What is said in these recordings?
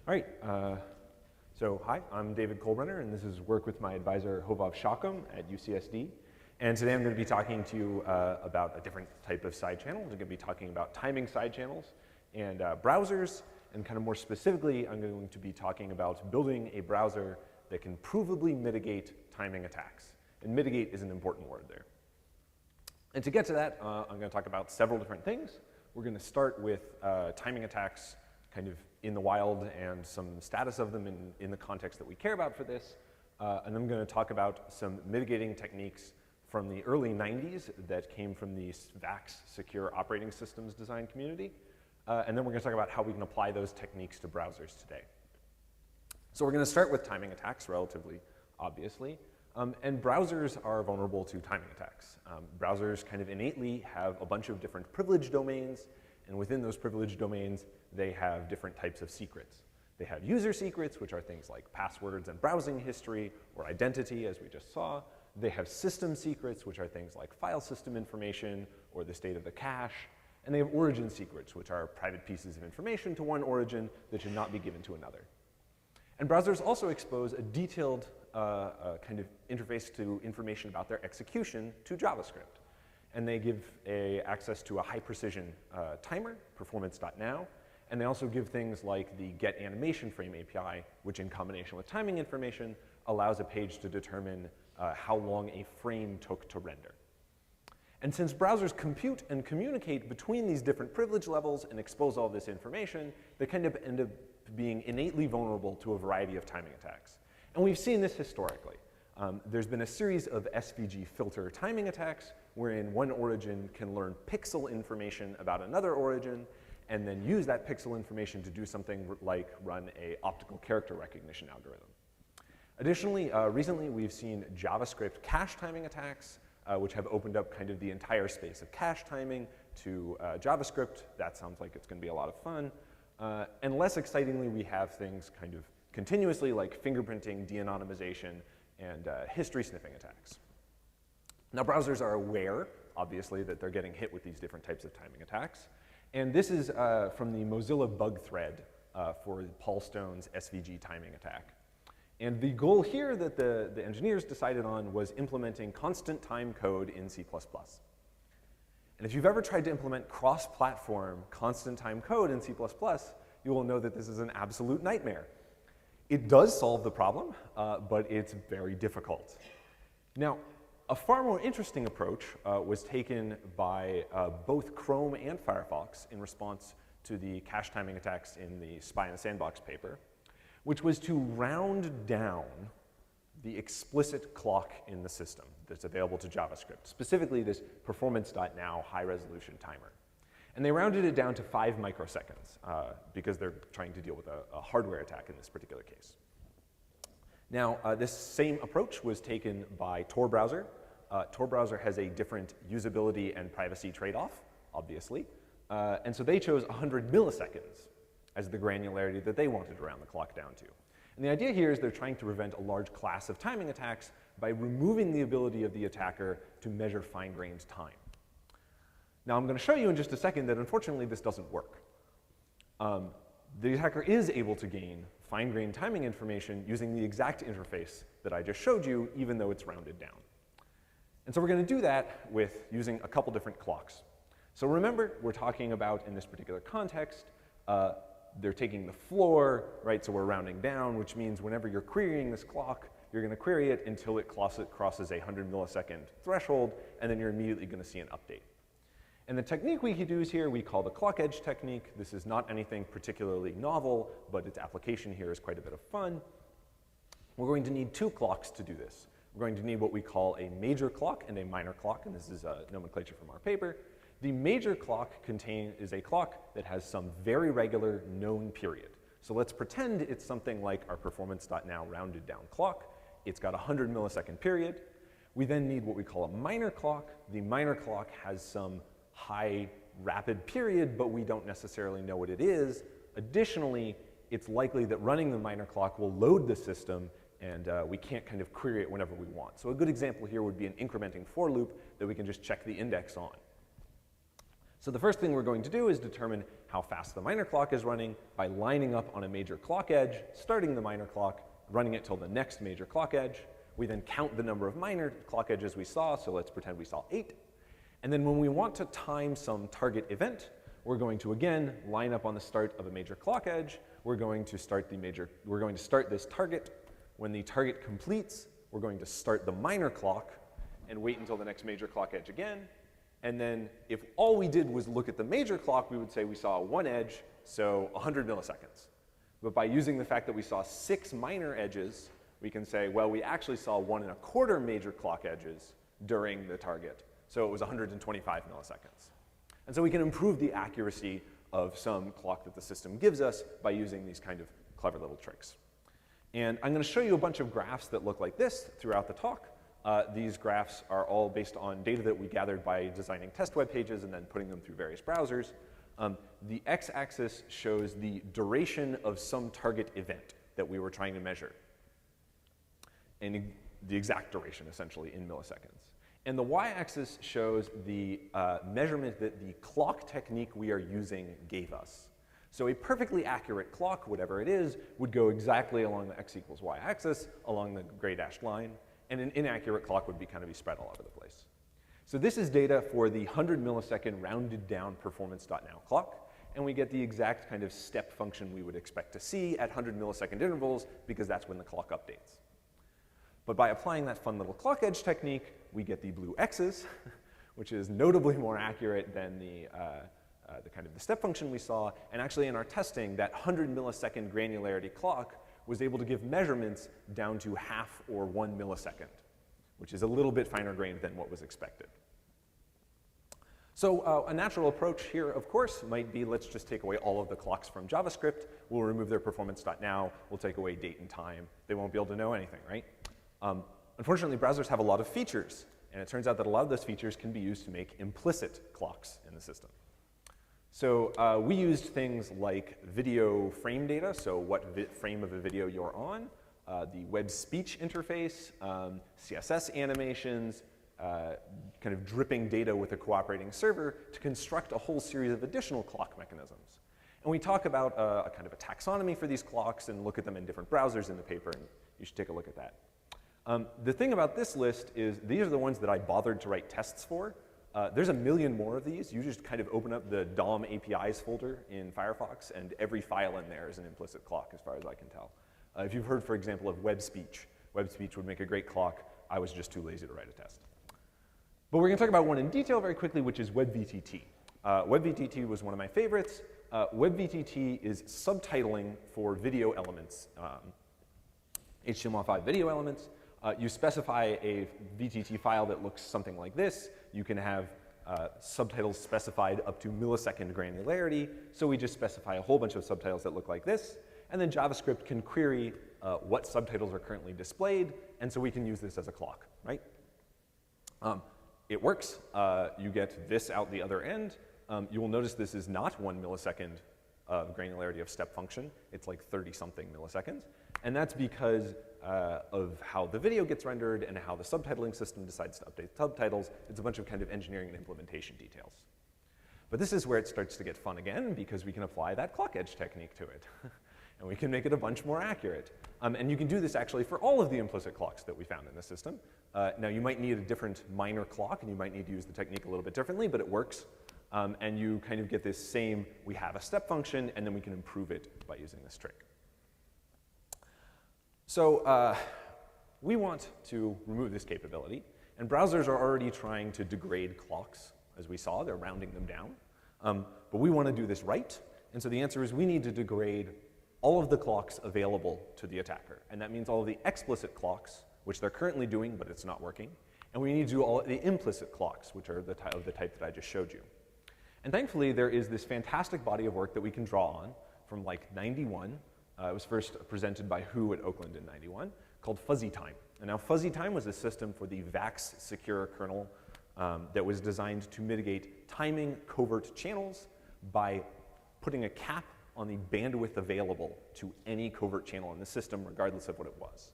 All right, so hi, I'm David Kohlbrenner, and this is work with my advisor, Hovav Shacham at UCSD. And today I'm going to be talking to you about a different type of side channel. We're going to be talking about timing side channels and browsers, and kind of more specifically, I'm going to be talking about building a browser that can provably mitigate timing attacks. And mitigate is an important word there. And to get to that, I'm going to talk about several different things. We're going to start with timing attacks kind of in the wild and some status of them in the context that we care about for this. And I'm going to talk about some mitigating techniques from the early 90s that came from the VAX secure operating systems design community. And then we're going to talk about how we can apply those techniques to browsers today. So we're going to start with timing attacks, relatively obviously. And browsers are vulnerable to timing attacks. Browsers kind of innately have a bunch of different privilege domains, and within those privilege domains, they have different types of secrets. They have user secrets, which are things like passwords and browsing history, or identity, as we just saw. They have system secrets, which are things like file system information, or the state of the cache. And they have origin secrets, which are private pieces of information to one origin that should not be given to another. And browsers also expose a detailed kind of interface to information about their execution to JavaScript. And they give access to a high precision timer, performance.now. And they also give things like the getAnimationFrame API, which in combination with timing information allows a page to determine how long a frame took to render. And since browsers compute and communicate between these different privilege levels and expose all this information, they kind of end up being innately vulnerable to a variety of timing attacks. And we've seen this historically. There's been a series of SVG Filter timing attacks wherein one origin can learn pixel information about another origin and then use that pixel information to do something like run an optical character recognition algorithm. Additionally, recently we've seen JavaScript cache timing attacks, which have opened up kind of the entire space of cache timing to JavaScript. That sounds like it's going to be a lot of fun. And less excitingly, we have things kind of continuously like fingerprinting, de-anonymization, and history sniffing attacks. Now, browsers are aware, obviously, that they're getting hit with these different types of timing attacks. And this is from the Mozilla bug thread for Paul Stone's SVG timing attack. And the goal here that the engineers decided on was implementing constant time code in C++. And if you've ever tried to implement cross-platform constant time code in C++, you will know that this is an absolute nightmare. It does solve the problem, but it's very difficult. Now, a far more interesting approach was taken by both Chrome and Firefox in response to the cache timing attacks in the Spy in the Sandbox paper, which was to round down the explicit clock in the system that's available to JavaScript, specifically this performance.now high-resolution timer. And they rounded it down to 5 microseconds because they're trying to deal with a hardware attack in this particular case. Now, this same approach was taken by Tor browser. Tor browser has a different usability and privacy trade-off, obviously. And so they chose 100 milliseconds as the granularity that they wanted to round the clock down to. And the idea here is they're trying to prevent a large class of timing attacks by removing the ability of the attacker to measure fine-grained time. Now, I'm going to show you in just a second that unfortunately this doesn't work. The attacker is able to gain fine-grained timing information using the exact interface that I just showed you, even though it's rounded down. And so we're going to do that with using a couple different clocks. So remember, we're talking about, in this particular context, they're taking the floor, right? So we're rounding down, which means whenever you're querying this clock, you're going to query it until it crosses a 100 millisecond threshold, and then you're immediately going to see an update. And the technique we could use here, we call the clock edge technique. This is not anything particularly novel, but its application here is quite a bit of fun. We're going to need 2 clocks to do this. We're going to need what we call a major clock and a minor clock, and this is a nomenclature from our paper. The major clock is a clock that has some very regular known period. So let's pretend it's something like our performance.now rounded down clock. It's got a 100 millisecond period. We then need what we call a minor clock. The minor clock has some high rapid period, but we don't necessarily know what it is. Additionally, it's likely that running the minor clock will load the system, and we can't kind of query it whenever we want. So a good example here would be an incrementing for loop that we can just check the index on. So the first thing we're going to do is determine how fast the minor clock is running by lining up on a major clock edge, starting the minor clock, running it till the next major clock edge. We then count the number of minor clock edges we saw, so let's pretend we saw 8. And then when we want to time some target event, we're going to again line up on the start of a major clock edge. We're going to start this target. When the target completes, we're going to start the minor clock and wait until the next major clock edge again. And then if all we did was look at the major clock, we would say we saw one edge, so 100 milliseconds. But by using the fact that we saw 6 minor edges, we can say, well, we actually saw 1 1/4 major clock edges during the target. So it was 125 milliseconds. And so we can improve the accuracy of some clock that the system gives us by using these kind of clever little tricks. And I'm going to show you a bunch of graphs that look like this throughout the talk. These graphs are all based on data that we gathered by designing test web pages and then putting them through various browsers. The x-axis shows the duration of some target event that we were trying to measure, and the exact duration, essentially, in milliseconds. And the y-axis shows the measurement that the clock technique we are using gave us. So a perfectly accurate clock, whatever it is, would go exactly along the x equals y axis, along the gray dashed line, and an inaccurate clock would be kind of spread all over the place. So this is data for the 100 millisecond rounded down performance.now clock, and we get the exact kind of step function we would expect to see at 100 millisecond intervals, because that's when the clock updates. But by applying that fun little clock edge technique, we get the blue x's, which is notably more accurate than the kind of the step function we saw. And actually in our testing, that 100 millisecond granularity clock was able to give measurements down to 1/2 or 1 millisecond, which is a little bit finer grained than what was expected. So a natural approach here, of course, might be let's just take away all of the clocks from JavaScript. We'll remove their performance.now. We'll take away date and time. They won't be able to know anything, right? Unfortunately, browsers have a lot of features, and it turns out that a lot of those features can be used to make implicit clocks in the system. So we used things like video frame data, so what frame of a video you're on, the web speech interface, CSS animations, kind of dripping data with a cooperating server to construct a whole series of additional clock mechanisms. And we talk about a kind of a taxonomy for these clocks and look at them in different browsers in the paper, and you should take a look at that. The thing about this list is these are the ones that I bothered to write tests for. There's a million more of these. You just kind of open up the DOM APIs folder in Firefox, and every file in there is an implicit clock, as far as I can tell. If you've heard, for example, of web speech would make a great clock. I was just too lazy to write a test. But we're going to talk about one in detail very quickly, which is WebVTT. WebVTT was one of my favorites. WebVTT is subtitling for video elements, HTML5 video elements. You specify a VTT file that looks something like this. You can have subtitles specified up to millisecond granularity. So we just specify a whole bunch of subtitles that look like this. And then JavaScript can query what subtitles are currently displayed. And so we can use this as a clock, right? It works. You get this out the other end. You will notice this is not 1 millisecond of granularity of step function. It's like 30-something milliseconds. And that's because of how the video gets rendered and how the subtitling system decides to update subtitles. It's a bunch of kind of engineering and implementation details. But this is where it starts to get fun again, because we can apply that clock edge technique to it. And we can make it a bunch more accurate. And you can do this actually for all of the implicit clocks that we found in the system. Now, you might need a different minor clock, and you might need to use the technique a little bit differently, but it works. And you kind of get this same, we have a step function, and then we can improve it by using this trick. So we want to remove this capability. And browsers are already trying to degrade clocks. As we saw, they're rounding them down. But we want to do this right. And so the answer is we need to degrade all of the clocks available to the attacker. And that means all of the explicit clocks, which they're currently doing, but it's not working. And we need to do all the implicit clocks, which are of the type that I just showed you. And thankfully, there is this fantastic body of work that we can draw on from like 91. It was first presented by Who at Oakland in 91, called Fuzzy Time. And now Fuzzy Time was a system for the VAX secure kernel that was designed to mitigate timing covert channels by putting a cap on the bandwidth available to any covert channel in the system, regardless of what it was.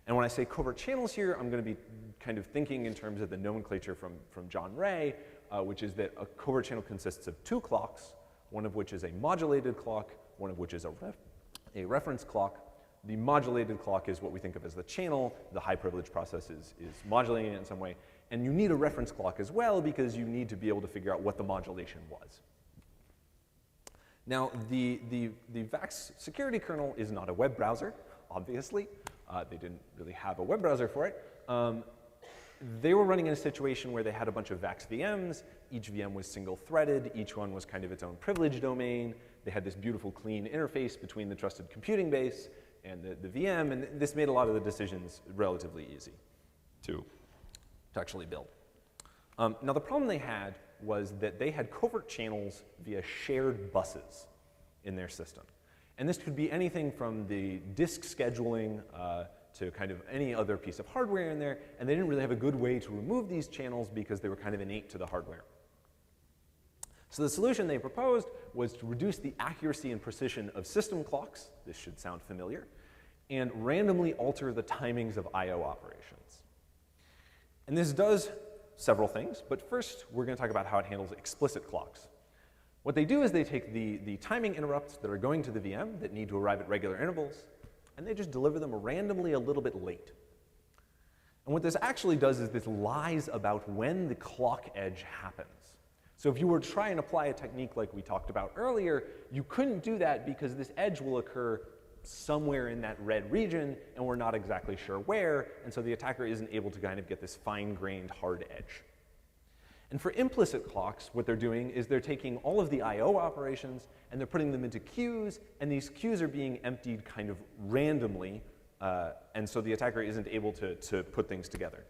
And when I say covert channels here, I'm going to be kind of thinking in terms of the nomenclature from John Ray, which is that a covert channel consists of two clocks, one of which is a modulated clock, one of which is a reference clock. The modulated clock is what we think of as the channel. The high privilege process is modulating it in some way. And you need a reference clock as well because you need to be able to figure out what the modulation was. Now, the VAX security kernel is not a web browser, obviously. They didn't really have a web browser for it. They were running in a situation where they had a bunch of VAX VMs. Each VM was single-threaded. Each one was kind of its own privilege domain. They had this beautiful, clean interface between the trusted computing base and the VM, and this made a lot of the decisions relatively easy to actually build. Now, the problem they had was that they had covert channels via shared buses in their system. And this could be anything from the disk scheduling to kind of any other piece of hardware in there, and they didn't really have a good way to remove these channels because they were kind of innate to the hardware. So the solution they proposed was to reduce the accuracy and precision of system clocks, this should sound familiar, and randomly alter the timings of I/O operations. And this does several things, but first we're going to talk about how it handles explicit clocks. What they do is they take the timing interrupts that are going to the VM that need to arrive at regular intervals, and they just deliver them randomly a little bit late. And what this actually does is this lies about when the clock edge happens. So if you were to try and apply a technique like we talked about earlier, you couldn't do that because this edge will occur somewhere in that red region, and we're not exactly sure where, and so the attacker isn't able to kind of get this fine-grained hard edge. And for implicit clocks, what they're doing is they're taking all of the I/O operations and they're putting them into queues, and these queues are being emptied kind of randomly, and so the attacker isn't able to put things together.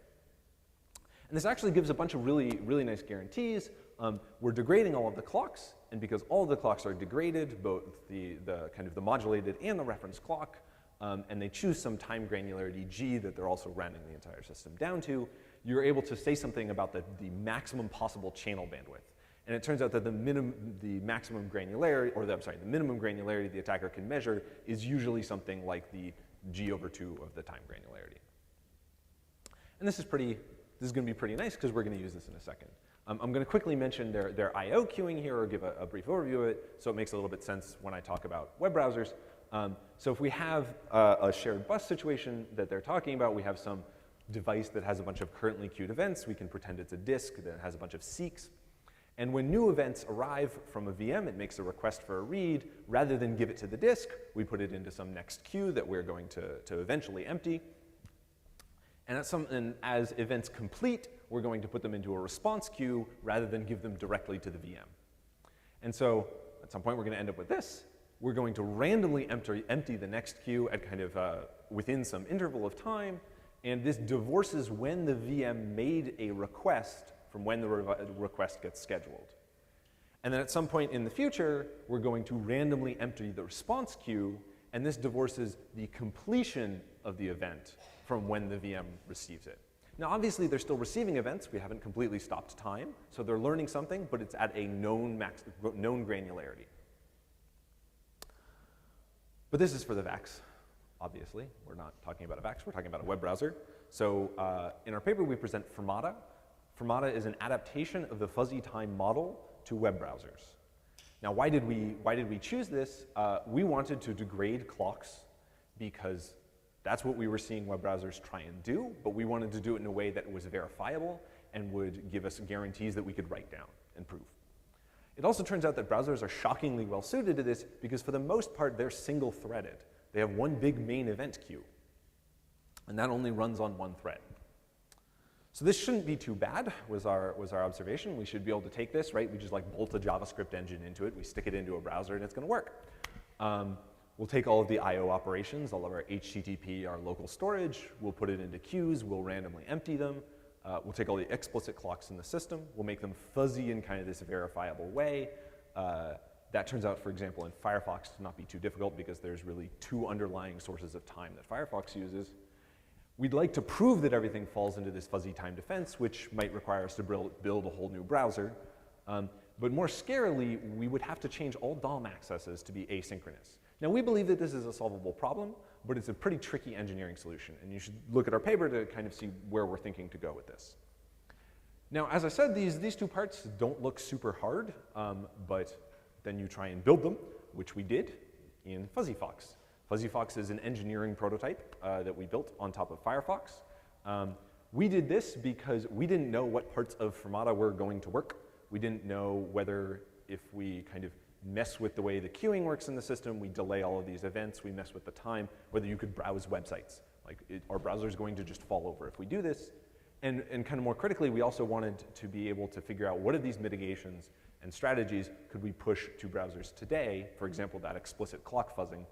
And this actually gives a bunch of really, really nice guarantees. We're degrading all of the clocks, and because all of the clocks are degraded, both the kind of the modulated and the reference clock, and they choose some time granularity G that they're also rounding the entire system down to, you're able to say something about the maximum possible channel bandwidth. And it turns out that the maximum granularity, or the minimum granularity the attacker can measure is usually something like the G/2 of the time granularity. And this is going to be pretty nice because we're going to use this in a second. I'm going to quickly mention their I/O queuing here, or give a brief overview of it, so it makes a little bit sense when I talk about web browsers. So if we have a shared bus situation that they're talking about, we have some device that has a bunch of currently queued events. We can pretend it's a disk that has a bunch of seeks. And when new events arrive from a VM, it makes a request for a read. Rather than give it to the disk, we put it into some next queue that we're going to eventually empty. And as events complete, we're going to put them into a response queue rather than give them directly to the VM. And so at some point, we're going to end up with this. We're going to randomly empty the next queue at kind of within some interval of time. And this divorces when the VM made a request from when the request gets scheduled. And then at some point in the future, we're going to randomly empty the response queue, and this divorces the completion of the event from when the VM receives it. Now, obviously, they're still receiving events. We haven't completely stopped time, so they're learning something, but it's at a known granularity. But this is for the VAX. Obviously, we're not talking about a VAX, we're talking about a web browser. So in our paper, we present Fermata. Fermata is an adaptation of the fuzzy time model to web browsers. Now, why did we choose this? We wanted to degrade clocks because that's what we were seeing web browsers try and do, but we wanted to do it in a way that was verifiable and would give us guarantees that we could write down and prove. It also turns out that browsers are shockingly well suited to this because for the most part, they're single-threaded. They have one big main event queue, and that only runs on one thread. So this shouldn't be too bad, was our observation. We should be able to take this, right? We just like bolt a JavaScript engine into it. We stick it into a browser, and it's going to work. We'll take all of the I/O operations, all of our HTTP, our local storage. We'll put it into queues. We'll randomly empty them. We'll take all the explicit clocks in the system. We'll make them fuzzy in kind of this verifiable way. That turns out, for example, in Firefox to not be too difficult because there's really two underlying sources of time that Firefox uses. We'd like to prove that everything falls into this fuzzy time defense, which might require us to build a whole new browser. But more scarily, we would have to change all DOM accesses to be asynchronous. Now, we believe that this is a solvable problem, but it's a pretty tricky engineering solution. And you should look at our paper to kind of see where we're thinking to go with this. Now, as I said, these two parts don't look super hard, but then you try and build them, which we did in Fuzzyfox. Fuzzyfox is an engineering prototype that we built on top of Firefox. We did this because we didn't know what parts of Fermata were going to work. We didn't know whether if we kind of mess with the way the queuing works in the system, we delay all of these events, we mess with the time, whether you could browse websites. Like, our browser's going to just fall over if we do this. And kind of more critically, we also wanted to be able to figure out what of these mitigations and strategies could we push to browsers today, for example, that explicit clock fuzzing,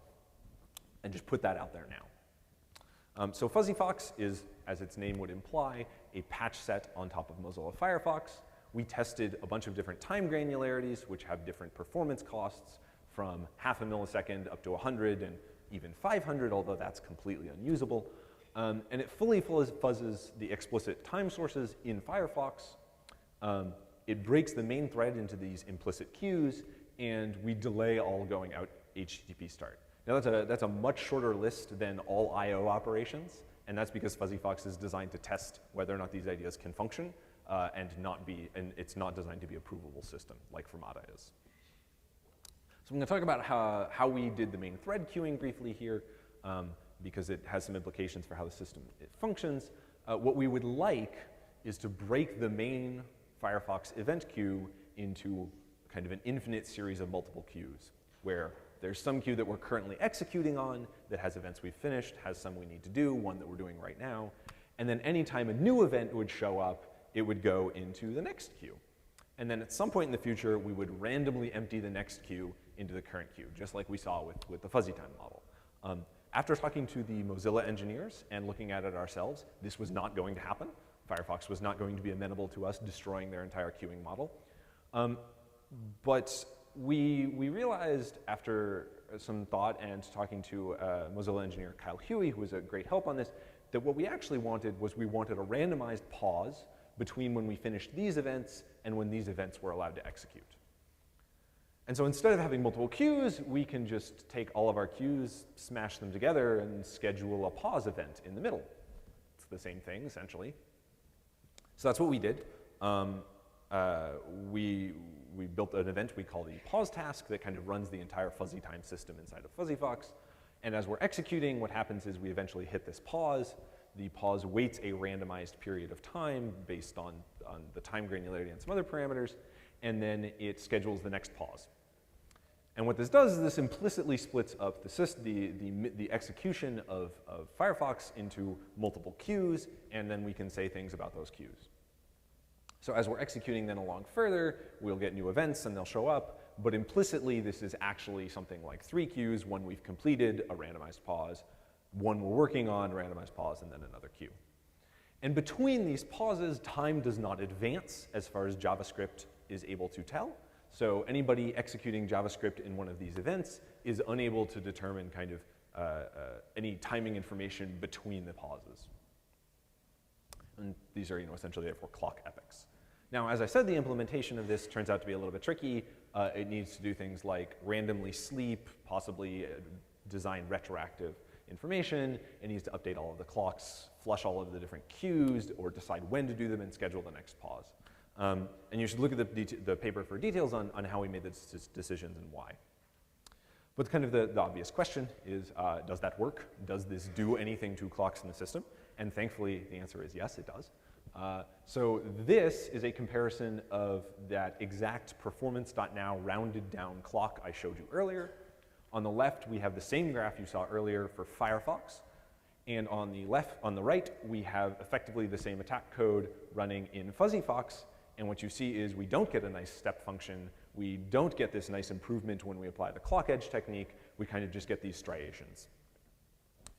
and just put that out there now. So Fuzzyfox is, as its name would imply, a patch set on top of Mozilla Firefox. We tested a bunch of different time granularities, which have different performance costs from half a millisecond up to 100 and even 500, although that's completely unusable. And it fully fuzzes the explicit time sources in Firefox. It breaks the main thread into these implicit queues, and we delay all going out HTTP start. Now that's a much shorter list than all I/O operations, and that's because Fuzzyfox is designed to test whether or not these ideas can function, and it's not designed to be a provable system like Fermata is. So I'm going to talk about how we did the main thread queuing briefly here, because it has some implications for how the system functions. What we would like is to break the main Firefox event queue into kind of an infinite series of multiple queues, where there's some queue that we're currently executing on that has events we've finished, has some we need to do, one that we're doing right now, and then anytime a new event would show up, it would go into the next queue. And then at some point in the future, we would randomly empty the next queue into the current queue, just like we saw with the fuzzy time model. After talking to the Mozilla engineers and looking at it ourselves, this was not going to happen. Firefox was not going to be amenable to us destroying their entire queuing model. But we realized after some thought and talking to Mozilla engineer Kyle Huey, who was a great help on this, that what we actually wanted was we wanted a randomized pause between when we finished these events and when these events were allowed to execute. And so instead of having multiple queues, we can just take all of our queues, smash them together, and schedule a pause event in the middle. It's the same thing, essentially. So that's what we did. We built an event we call the pause task that kind of runs the entire fuzzy time system inside of Fuzzyfox. And as we're executing, what happens is we eventually hit this pause. The pause waits a randomized period of time based on the time granularity and some other parameters, and then it schedules the next pause. And what this does is this implicitly splits up the execution of Firefox into multiple queues, and then we can say things about those queues. So as we're executing then along further, we'll get new events and they'll show up, but implicitly this is actually something like 3 queues, one we've completed, a randomized pause, one we're working on, randomized pause, and then another queue. And between these pauses, time does not advance as far as JavaScript is able to tell. So anybody executing JavaScript in one of these events is unable to determine kind of any timing information between the pauses. And these are, essentially therefore clock epochs. Now, as I said, the implementation of this turns out to be a little bit tricky. It needs to do things like randomly sleep, possibly design retroactive information. It needs to update all of the clocks, flush all of the different queues, or decide when to do them and schedule the next pause. And you should look at the paper for details on how we made the decisions and why. But kind of the obvious question is, does that work? Does this do anything to clocks in the system? And thankfully, the answer is yes, it does. So this is a comparison of that exact performance.now rounded down clock I showed you earlier. On the left, we have the same graph you saw earlier for Firefox. And on the right, we have effectively the same attack code running in Fuzzyfox. And what you see is we don't get a nice step function. We don't get this nice improvement when we apply the clock edge technique. We kind of just get these striations.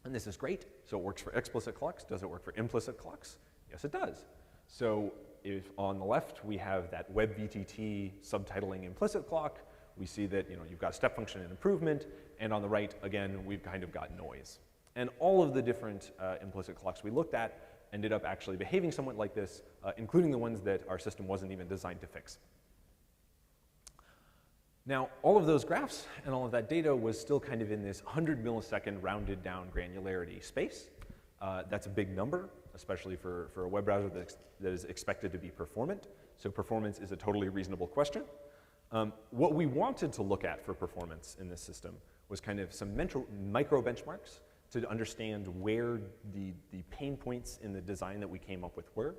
And this is great. So it works for explicit clocks. Does it work for implicit clocks? Yes, it does. So if on the left we have that WebVTT subtitling implicit clock, we see that you've got a step function and improvement. And on the right, again, we've kind of got noise. And all of the different implicit clocks we looked at ended up actually behaving somewhat like this, including the ones that our system wasn't even designed to fix. Now, all of those graphs and all of that data was still kind of in this 100 millisecond rounded down granularity space. That's a big number, especially for a web browser that is expected to be performant. So performance is a totally reasonable question. What we wanted to look at for performance in this system was kind of some micro benchmarks to understand where the pain points in the design that we came up with were,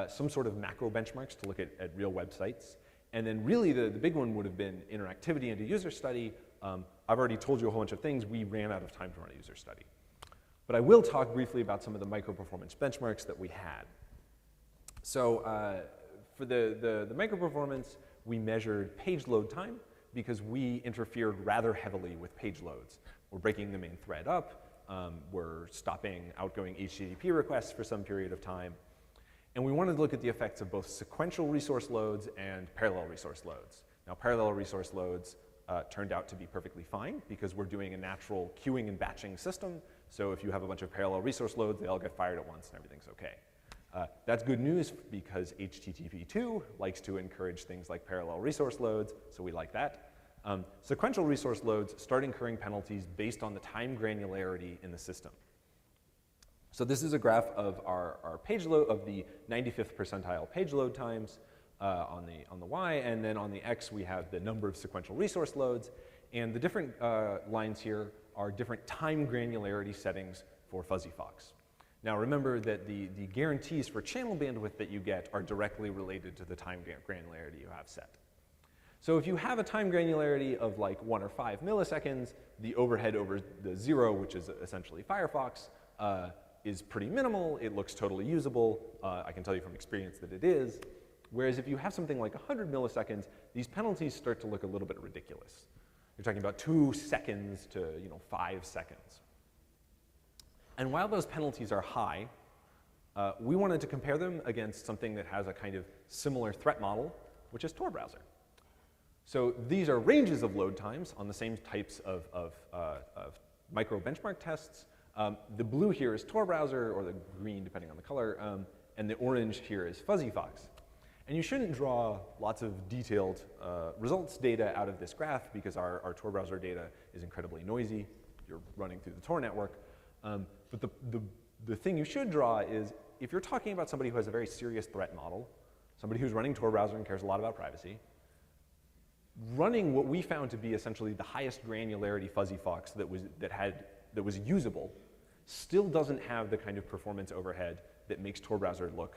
some sort of macro benchmarks to look at real websites, and then really the big one would have been interactivity and a user study. I've already told you a whole bunch of things. We ran out of time to run a user study. But I will talk briefly about some of the micro performance benchmarks that we had. So for the micro performance, we measured page load time because we interfered rather heavily with page loads. We're breaking the main thread up. We're stopping outgoing HTTP requests for some period of time. And we wanted to look at the effects of both sequential resource loads and parallel resource loads. Now, parallel resource loads turned out to be perfectly fine because we're doing a natural queuing and batching system. So if you have a bunch of parallel resource loads, they all get fired at once and everything's okay. That's good news because HTTP2 likes to encourage things like parallel resource loads, so we like that. Sequential resource loads start incurring penalties based on the time granularity in the system. So this is a graph of our page load, of the 95th percentile page load times on the Y, and then on the X we have the number of sequential resource loads. And the different lines here are different time granularity settings for Fuzzyfox. Now remember that the guarantees for channel bandwidth that you get are directly related to the time granularity you have set. So if you have a time granularity of like 1 or 5 milliseconds, the overhead over the 0, which is essentially Firefox, is pretty minimal. It looks totally usable. I can tell you from experience that it is. Whereas if you have something like 100 milliseconds, these penalties start to look a little bit ridiculous. You're talking about 2 seconds to 5 seconds. And while those penalties are high, we wanted to compare them against something that has a kind of similar threat model, which is Tor browser. So these are ranges of load times on the same types of micro benchmark tests. The blue here is Tor browser, or the green, depending on the color, and the orange here is Fuzzyfox. And you shouldn't draw lots of detailed results data out of this graph because our Tor browser data is incredibly noisy. You're running through the Tor network. But the thing you should draw is if you're talking about somebody who has a very serious threat model, somebody who's running Tor browser and cares a lot about privacy, running what we found to be essentially the highest granularity Fuzzyfox that was usable still doesn't have the kind of performance overhead that makes Tor browser look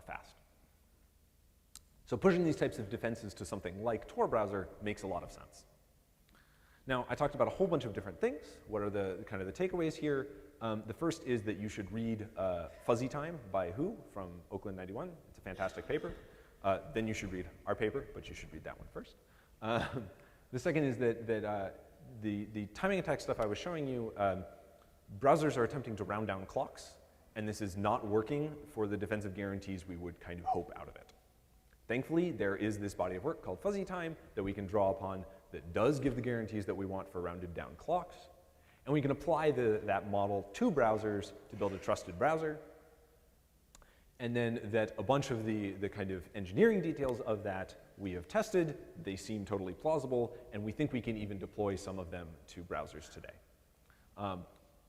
fast. So pushing these types of defenses to something like Tor browser makes a lot of sense. Now, I talked about a whole bunch of different things. What are the kind of the takeaways here? The first is that you should read Fuzzy Time by Who from Oakland 91. It's a fantastic paper. Then you should read our paper, but you should read that one first. The second is that the timing attack stuff I was showing you, browsers are attempting to round down clocks, and this is not working for the defensive guarantees we would kind of hope out of it. Thankfully, there is this body of work called Fuzzy Time that we can draw upon that does give the guarantees that we want for rounded down clocks. And we can apply that model to browsers to build a trusted browser. And then that a bunch of the kind of engineering details of that we have tested. They seem totally plausible, and we think we can even deploy some of them to browsers today.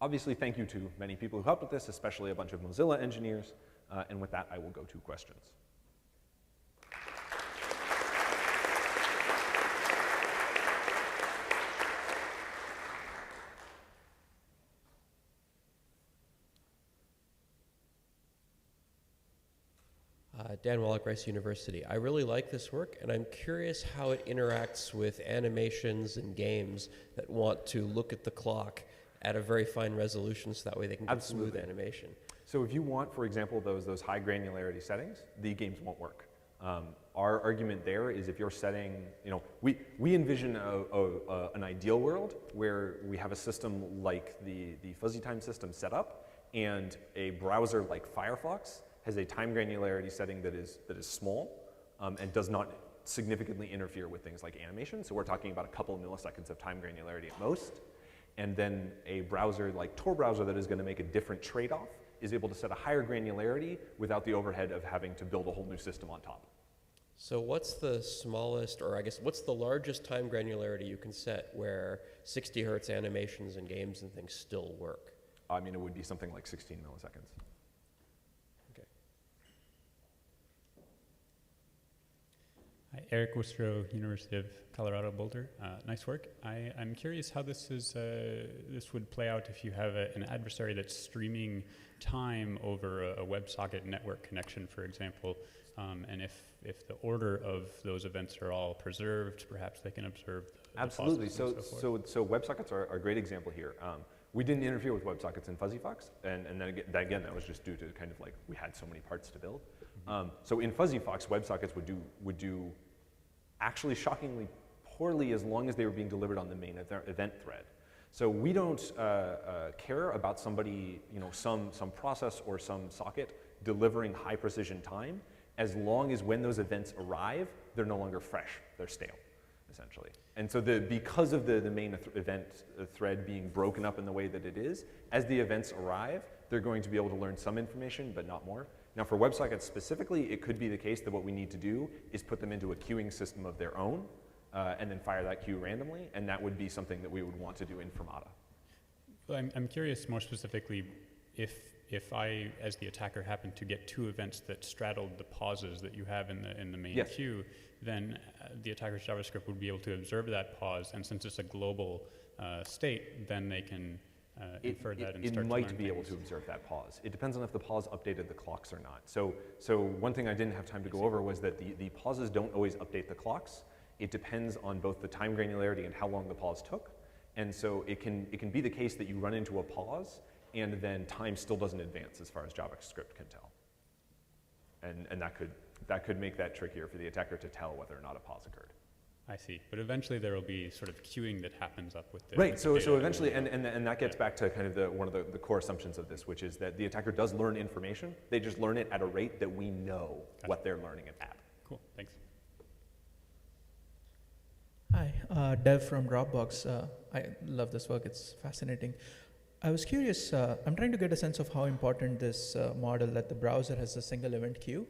Obviously, thank you to many people who helped with this, especially a bunch of Mozilla engineers. And with that, I will go to questions. Dan Wallach, Rice University. I really like this work, and I'm curious how it interacts with animations and games that want to look at the clock at a very fine resolution so that way they can get smooth animation. So if you want, for example, those high granularity settings, the games won't work. Our argument there is if you're setting, we envision an ideal world where we have a system like the Fuzzy Time system set up, and a browser like Firefox has a time granularity setting that is small and does not significantly interfere with things like animation. So we're talking about a couple of milliseconds of time granularity at most. And then a browser like Tor browser that is going to make a different trade-off is able to set a higher granularity without the overhead of having to build a whole new system on top. So what's the smallest, or I guess what's the largest time granularity you can set where 60 hertz animations and games and things still work? I mean, it would be something like 16 milliseconds. Okay. Hi, Eric Wustrow, University of Colorado Boulder. Nice work. I'm curious how this would play out if you have an adversary that's streaming time over a WebSocket network connection, for example, and if the order of those events are all preserved, perhaps they can observe the Absolutely. pauses and so forth. So WebSockets are a great example here. We didn't interfere with WebSockets in Fuzzyfox, and then again, that was just due to kind of like we had so many parts to build. So in Fuzzyfox, WebSockets would do actually shockingly poorly as long as they were being delivered on the main event thread. So we don't care about somebody, some process or some socket delivering high precision time, as long as when those events arrive, they're no longer fresh, they're stale, essentially. And so because of the main event thread being broken up in the way that it is, as the events arrive, they're going to be able to learn some information, but not more. Now for WebSockets specifically, it could be the case that what we need to do is put them into a queuing system of their own, and then fire that queue randomly, and that would be something that we would want to do in Fermata. Well, I'm curious more specifically if I, as the attacker, happen to get two events that straddled the pauses that you have in the main queue, then the attacker's JavaScript would be able to observe that pause, and since it's a global state, then they can infer that and start to learn It might be able things. to observe that pause. It depends on if the pause updated the clocks or not. So one thing I didn't have time to go over was that the pauses don't always update the clocks. It depends on both the time granularity and how long the pause took. And so it can be the case that you run into a pause and then time still doesn't advance as far as JavaScript can tell. And that could make that trickier for the attacker to tell whether or not a pause occurred. I see, but eventually there will be sort of queuing that happens up with the Right. So data. eventually, and that gets back to kind of one of the core assumptions of this, which is that the attacker does learn information. They just learn it at a rate that we know what they're learning it at. Cool. Thanks. Hi, Dev from Dropbox. I love this work, it's fascinating. I was curious, I'm trying to get a sense of how important this model that the browser has a single event queue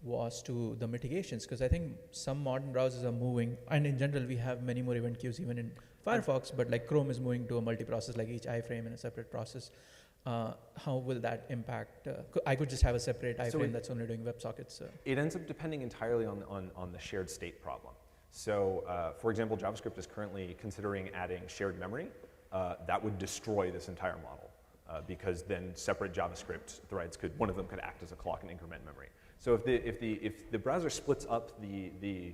was to the mitigations, because I think some modern browsers are moving, and in general we have many more event queues even in Firefox, but like Chrome is moving to a multi-process, like each iframe in a separate process. How will that impact? I could just have a separate iframe that's only doing WebSockets. It ends up depending entirely on the shared state problem. So for example, JavaScript is currently considering adding shared memory. That would destroy this entire model because then separate JavaScript threads one of them could act as a clock and increment memory. So if the browser splits up the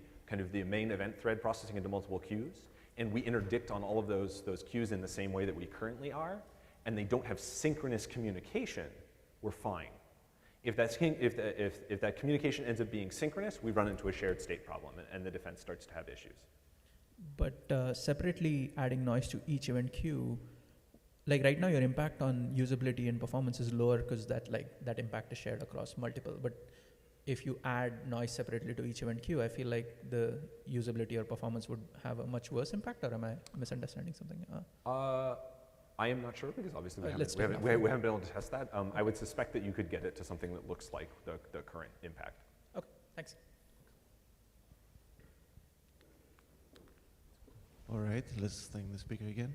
main event thread processing into multiple queues, and we interdict on all of those queues in the same way that we currently are, and they don't have synchronous communication, we're fine. If that communication ends up being synchronous, we run into a shared state problem, and the defense starts to have issues. But separately adding noise to each event queue, like right now your impact on usability and performance is lower because that impact is shared across multiple. But if you add noise separately to each event queue, I feel like the usability or performance would have a much worse impact, or am I misunderstanding something? I am not sure because obviously we let's haven't been able to test that. I would suspect that you could get it to something that looks like the current impact. Okay, thanks. All right, let's thank the speaker again.